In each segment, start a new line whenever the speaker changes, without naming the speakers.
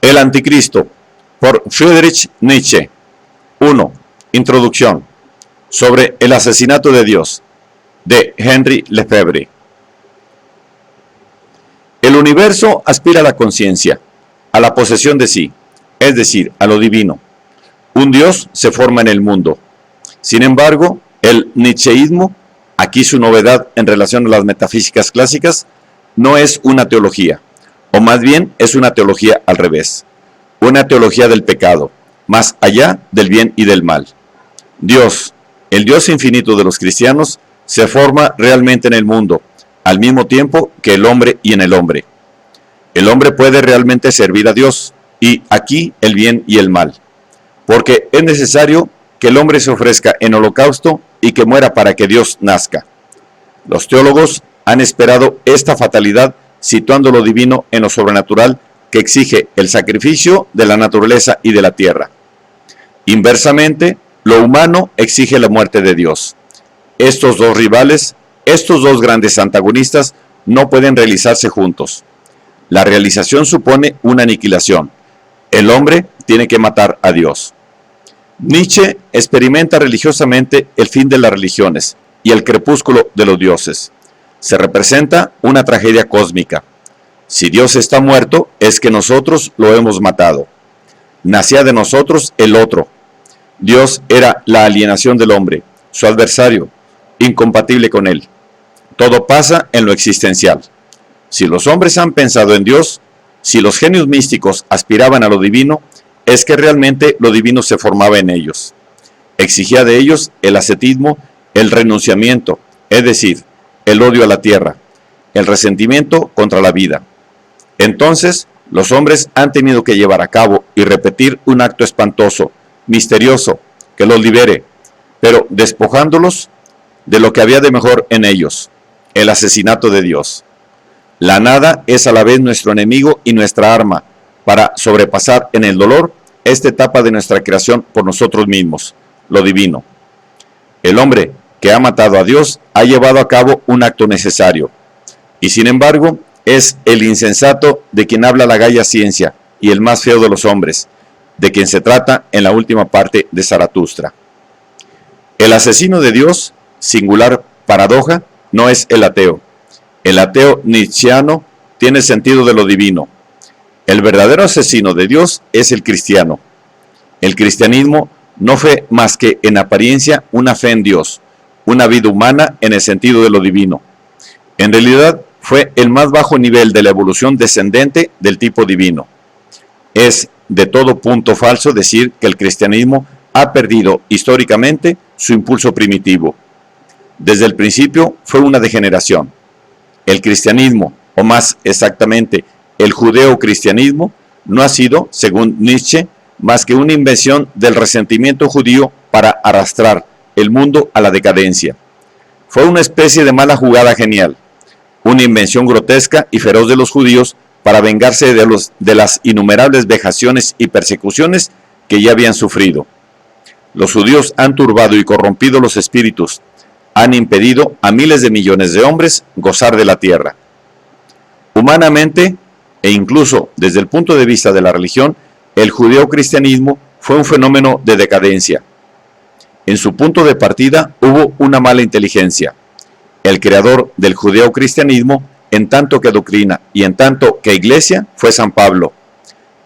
El Anticristo, por Friedrich Nietzsche. 1. Introducción. Sobre el asesinato de Dios, de Henry Lefebvre. El universo aspira a la conciencia, a la posesión de sí, es decir, a lo divino. Un Dios se forma en el mundo. Sin embargo, el nietzscheísmo, aquí su novedad en relación a las metafísicas clásicas, no es una teología, o más bien es una teología al revés, una teología del pecado, más allá del bien y del mal. Dios, el Dios infinito de los cristianos, se forma realmente en el mundo, al mismo tiempo que el hombre y en el hombre. El hombre puede realmente servir a Dios, y aquí el bien y el mal, porque es necesario que el hombre se ofrezca en holocausto y que muera para que Dios nazca. Los teólogos han esperado esta fatalidad situando lo divino en lo sobrenatural que exige el sacrificio de la naturaleza y de la tierra. Inversamente, lo humano exige la muerte de Dios. Estos dos rivales, estos dos grandes antagonistas, no pueden realizarse juntos. La realización supone una aniquilación. El hombre tiene que matar a Dios. Nietzsche experimenta religiosamente el fin de las religiones y el crepúsculo de los dioses. Se representa una tragedia cósmica. Si Dios está muerto, es que nosotros lo hemos matado. Nacía de nosotros el otro. Dios era la alienación del hombre, su adversario, incompatible con él. Todo pasa en lo existencial. Si los hombres han pensado en Dios, si los genios místicos aspiraban a lo divino, es que realmente lo divino se formaba en ellos. Exigía de ellos el ascetismo, el renunciamiento, es decir, el odio a la tierra, el resentimiento contra la vida. Entonces, los hombres han tenido que llevar a cabo y repetir un acto espantoso, misterioso, que los libere, pero despojándolos de lo que había de mejor en ellos, el asesinato de Dios. La nada es a la vez nuestro enemigo y nuestra arma para sobrepasar en el dolor esta etapa de nuestra creación por nosotros mismos, lo divino. El hombre que ha matado a Dios ha llevado a cabo un acto necesario, y sin embargo es el insensato de quien habla la gaya ciencia y el más feo de los hombres, de quien se trata en la última parte de Zaratustra. El asesino de Dios, singular paradoja, no es el ateo. El ateo nietzscheano tiene sentido de lo divino. El verdadero asesino de Dios es el cristiano. El cristianismo no fue más que en apariencia una fe en Dios, una vida humana en el sentido de lo divino. En realidad fue el más bajo nivel de la evolución descendente del tipo divino. Es de todo punto falso decir que el cristianismo ha perdido históricamente su impulso primitivo. Desde el principio fue una degeneración. El cristianismo, o más exactamente el judeo-cristianismo, no ha sido, según Nietzsche, más que una invención del resentimiento judío para arrastrar el mundo a la decadencia. Fue una especie de mala jugada genial, una invención grotesca y feroz de los judíos para vengarse de las innumerables vejaciones y persecuciones que ya habían sufrido. Los judíos han turbado y corrompido los espíritus, han impedido a miles de millones de hombres gozar de la tierra. Humanamente, e incluso desde el punto de vista de la religión, el judeo-cristianismo fue un fenómeno de decadencia. En su punto de partida hubo una mala inteligencia. El creador del judeo-cristianismo, en tanto que doctrina y en tanto que iglesia, fue San Pablo,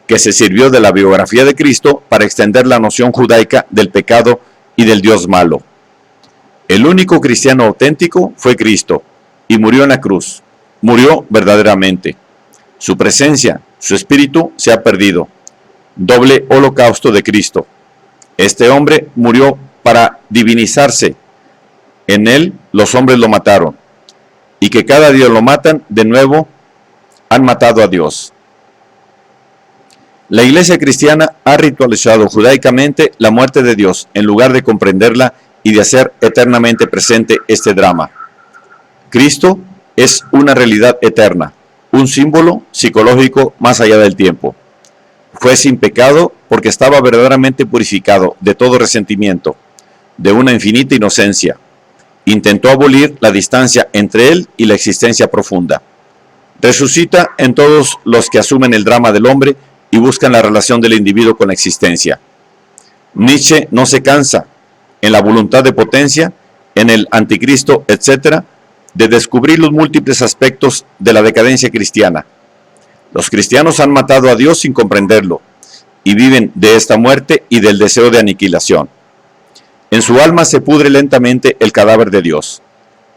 que se sirvió de la biografía de Cristo para extender la noción judaica del pecado y del Dios malo. El único cristiano auténtico fue Cristo, y murió en la cruz. Murió verdaderamente. Su presencia, su espíritu se ha perdido. Doble holocausto de Cristo. Este hombre murió para divinizarse. En él los hombres lo mataron. Y que cada día lo matan, de nuevo han matado a Dios. La Iglesia cristiana ha ritualizado judaicamente la muerte de Dios en lugar de comprenderla y de hacer eternamente presente este drama. Cristo es una realidad eterna, un símbolo psicológico más allá del tiempo. Fue sin pecado porque estaba verdaderamente purificado de todo resentimiento, de una infinita inocencia. Intentó abolir la distancia entre él y la existencia profunda. Resucita en todos los que asumen el drama del hombre y buscan la relación del individuo con la existencia. Nietzsche no se cansa, en la voluntad de potencia, en el anticristo, etc., de descubrir los múltiples aspectos de la decadencia cristiana. Los cristianos han matado a Dios sin comprenderlo, y viven de esta muerte y del deseo de aniquilación. En su alma se pudre lentamente el cadáver de Dios.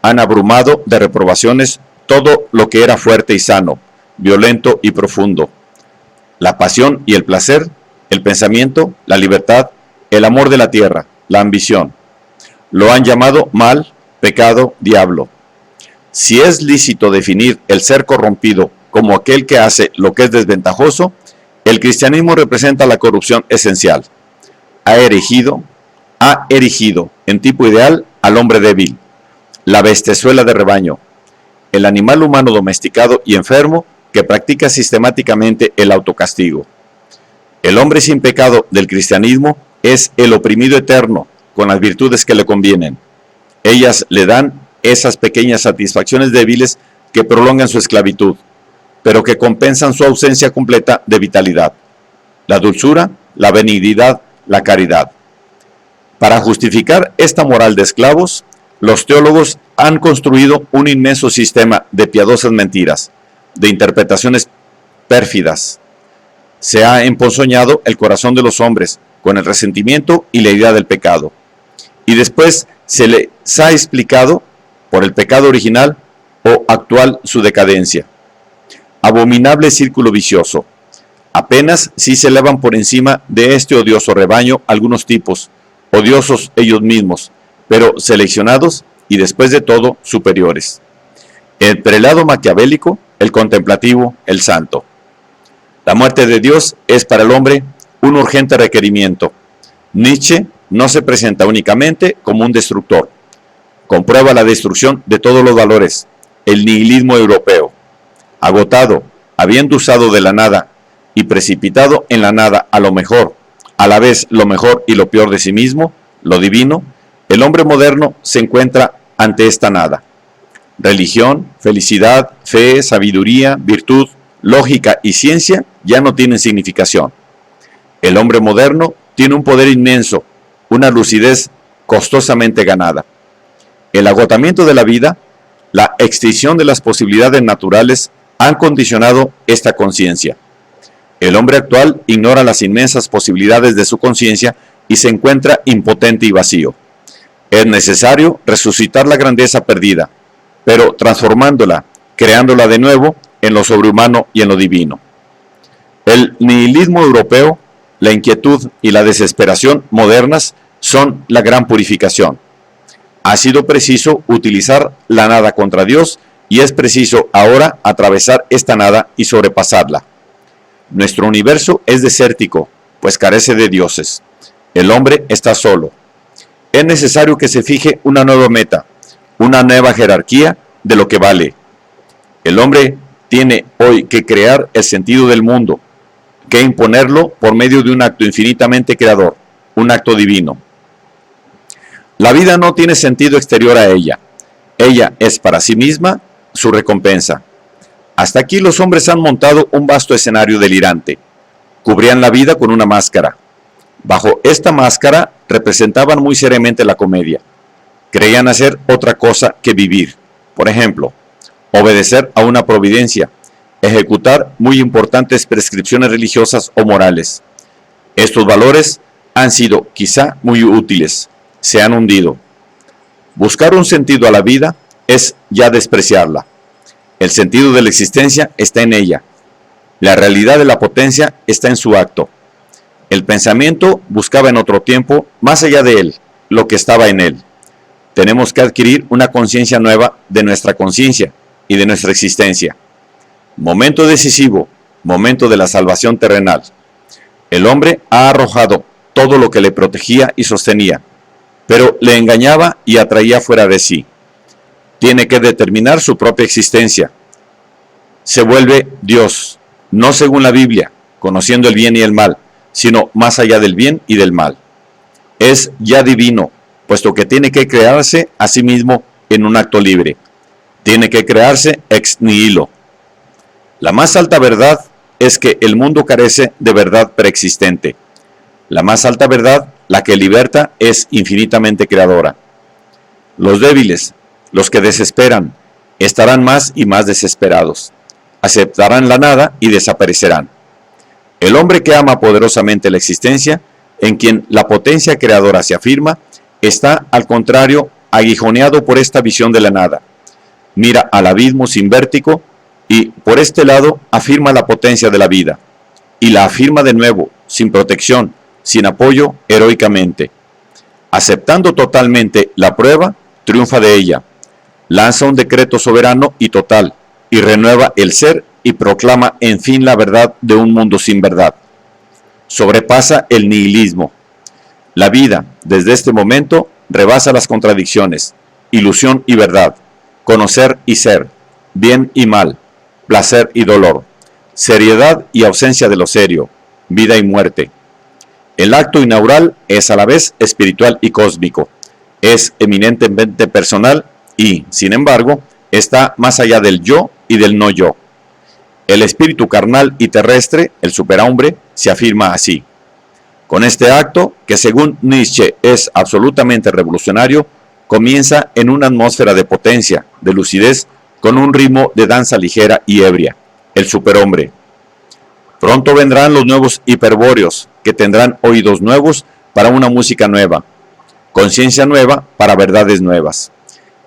Han abrumado de reprobaciones todo lo que era fuerte y sano, violento y profundo. La pasión y el placer, el pensamiento, la libertad, el amor de la tierra, la ambición. Lo han llamado mal, pecado, diablo. Si es lícito definir el ser corrompido como aquel que hace lo que es desventajoso, el cristianismo representa la corrupción esencial. Ha erigido en tipo ideal al hombre débil, la bestezuela de rebaño, el animal humano domesticado y enfermo que practica sistemáticamente el autocastigo. El hombre sin pecado del cristianismo es el oprimido eterno, con las virtudes que le convienen. Ellas le dan esas pequeñas satisfacciones débiles que prolongan su esclavitud, pero que compensan su ausencia completa de vitalidad, la dulzura, la benignidad, la caridad. Para justificar esta moral de esclavos, los teólogos han construido un inmenso sistema de piadosas mentiras, de interpretaciones pérfidas. Se ha emponzoñado el corazón de los hombres con el resentimiento y la idea del pecado, y después se les ha explicado por el pecado original o actual su decadencia. Abominable círculo vicioso. Apenas si se elevan por encima de este odioso rebaño algunos tipos, odiosos ellos mismos, pero seleccionados y después de todo superiores. El prelado maquiavélico, el contemplativo, el santo. La muerte de Dios es para el hombre un urgente requerimiento. Nietzsche no se presenta únicamente como un destructor. Comprueba la destrucción de todos los valores, el nihilismo europeo. Agotado, habiendo usado de la nada y precipitado en la nada a lo mejor, a la vez lo mejor y lo peor de sí mismo, lo divino, el hombre moderno se encuentra ante esta nada. Religión, felicidad, fe, sabiduría, virtud, lógica y ciencia ya no tienen significación. El hombre moderno tiene un poder inmenso, una lucidez costosamente ganada. El agotamiento de la vida, la extinción de las posibilidades naturales han condicionado esta conciencia. El hombre actual ignora las inmensas posibilidades de su conciencia y se encuentra impotente y vacío. Es necesario resucitar la grandeza perdida, pero transformándola, creándola de nuevo en lo sobrehumano y en lo divino. El nihilismo europeo, la inquietud y la desesperación modernas son la gran purificación. Ha sido preciso utilizar la nada contra Dios y es preciso ahora atravesar esta nada y sobrepasarla. Nuestro universo es desértico, pues carece de dioses. El hombre está solo. Es necesario que se fije una nueva meta, una nueva jerarquía de lo que vale. El hombre tiene hoy que crear el sentido del mundo, que imponerlo por medio de un acto infinitamente creador, un acto divino. La vida no tiene sentido exterior a ella. Ella es para sí misma su recompensa. Hasta aquí los hombres han montado un vasto escenario delirante. Cubrían la vida con una máscara. Bajo esta máscara representaban muy seriamente la comedia. Creían hacer otra cosa que vivir. Por ejemplo, obedecer a una providencia, ejecutar muy importantes prescripciones religiosas o morales. Estos valores han sido quizá muy útiles, se han hundido. Buscar un sentido a la vida es ya despreciarla. El sentido de la existencia está en ella. La realidad de la potencia está en su acto. El pensamiento buscaba en otro tiempo, más allá de él, lo que estaba en él. Tenemos que adquirir una conciencia nueva de nuestra conciencia y de nuestra existencia. Momento decisivo, momento de la salvación terrenal. El hombre ha arrojado todo lo que le protegía y sostenía, pero le engañaba y atraía fuera de sí. Tiene que determinar su propia existencia. Se vuelve Dios, no según la Biblia, conociendo el bien y el mal, sino más allá del bien y del mal. Es ya divino, puesto que tiene que crearse a sí mismo en un acto libre. Tiene que crearse ex nihilo. La más alta verdad es que el mundo carece de verdad preexistente. La más alta verdad, la que liberta, es infinitamente creadora. Los débiles, los que desesperan, estarán más y más desesperados. Aceptarán la nada y desaparecerán. El hombre que ama poderosamente la existencia, en quien la potencia creadora se afirma, está, al contrario, aguijoneado por esta visión de la nada. Mira al abismo sin vértigo y, por este lado, afirma la potencia de la vida. Y la afirma de nuevo, sin protección, sin apoyo, heroicamente. Aceptando totalmente la prueba, triunfa de ella. Lanza un decreto soberano y total, y renueva el ser y proclama en fin la verdad de un mundo sin verdad. Sobrepasa el nihilismo. La vida, desde este momento, rebasa las contradicciones, ilusión y verdad, conocer y ser, bien y mal, placer y dolor, seriedad y ausencia de lo serio, vida y muerte. El acto inaugural es a la vez espiritual y cósmico, es eminentemente personal y, sin embargo, está más allá del yo y del no yo. El espíritu carnal y terrestre, el superhombre, se afirma así. Con este acto, que según Nietzsche es absolutamente revolucionario, comienza en una atmósfera de potencia, de lucidez, con un ritmo de danza ligera y ebria, el superhombre. Pronto vendrán los nuevos hiperbóreos, que tendrán oídos nuevos para una música nueva, conciencia nueva para verdades nuevas.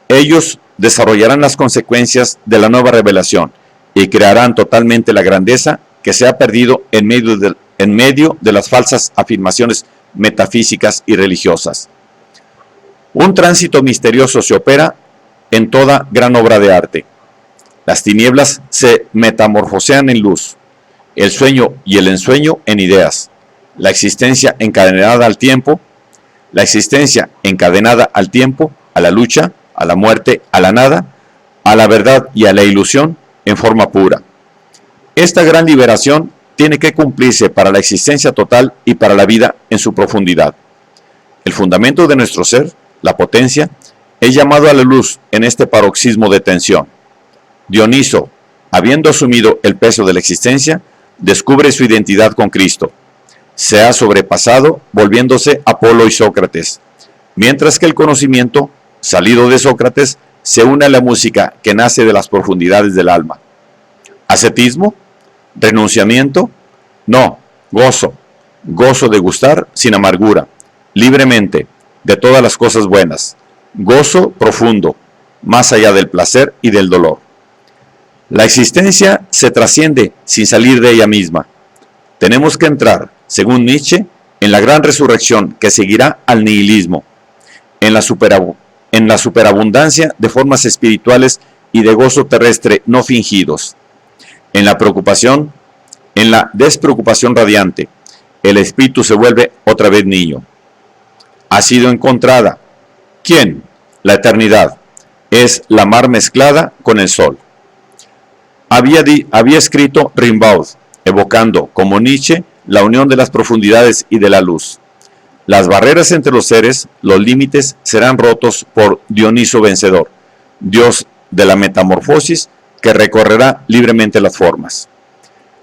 Ellos desarrollarán las consecuencias de la nueva revelación y crearán totalmente la grandeza que se ha perdido en medio de las falsas afirmaciones metafísicas y religiosas. Un tránsito misterioso se opera en toda gran obra de arte. Las tinieblas se metamorfosean en luz, el sueño y el ensueño en ideas, la existencia encadenada al tiempo, a la lucha, a la muerte, a la nada, a la verdad y a la ilusión en forma pura. Esta gran liberación tiene que cumplirse para la existencia total y para la vida en su profundidad. El fundamento de nuestro ser, la potencia, es llamado a la luz en este paroxismo de tensión. Dioniso, habiendo asumido el peso de la existencia, descubre su identidad con Cristo. Se ha sobrepasado volviéndose Apolo y Sócrates, mientras que el conocimiento, salido de Sócrates, se une a la música que nace de las profundidades del alma. ¿Ascetismo? ¿Renunciamiento? No, gozo. Gozo de gustar sin amargura, libremente, de todas las cosas buenas. Gozo profundo, más allá del placer y del dolor. La existencia se trasciende sin salir de ella misma. Tenemos que entrar, según Nietzsche, en la gran resurrección que seguirá al nihilismo, en la superabundancia de formas espirituales y de gozo terrestre no fingidos, en la preocupación, en la despreocupación radiante. El espíritu se vuelve otra vez niño. Ha sido encontrada. ¿Quién? La eternidad. Es la mar mezclada con el sol. Había escrito Rimbaud, evocando, como Nietzsche, la unión de las profundidades y de la luz. Las barreras entre los seres, los límites, serán rotos por Dioniso vencedor, dios de la metamorfosis que recorrerá libremente las formas.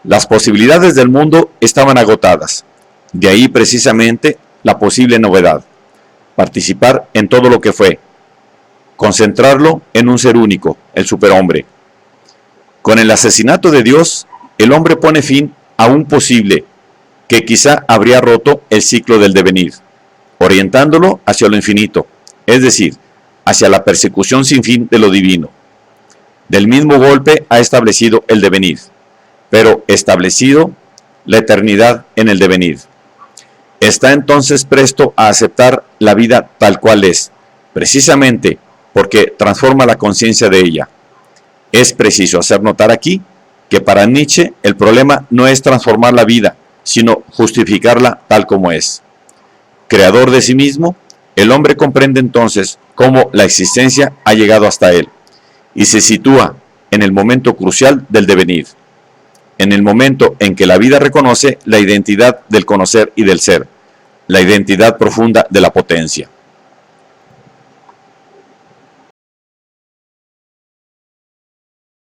Las posibilidades del mundo estaban agotadas. De ahí precisamente la posible novedad. Participar en todo lo que fue. Concentrarlo en un ser único, el superhombre. Con el asesinato de Dios, el hombre pone fin a un posible que quizá habría roto el ciclo del devenir, orientándolo hacia lo infinito, es decir, hacia la persecución sin fin de lo divino. Del mismo golpe ha establecido el devenir, pero establecido la eternidad en el devenir. Está entonces presto a aceptar la vida tal cual es, precisamente porque transforma la conciencia de ella. Es preciso hacer notar aquí que para Nietzsche el problema no es transformar la vida, sino justificarla tal como es. Creador de sí mismo, el hombre comprende entonces cómo la existencia ha llegado hasta él y se sitúa en el momento crucial del devenir, en el momento en que la vida reconoce la identidad del conocer y del ser, la identidad profunda de la potencia.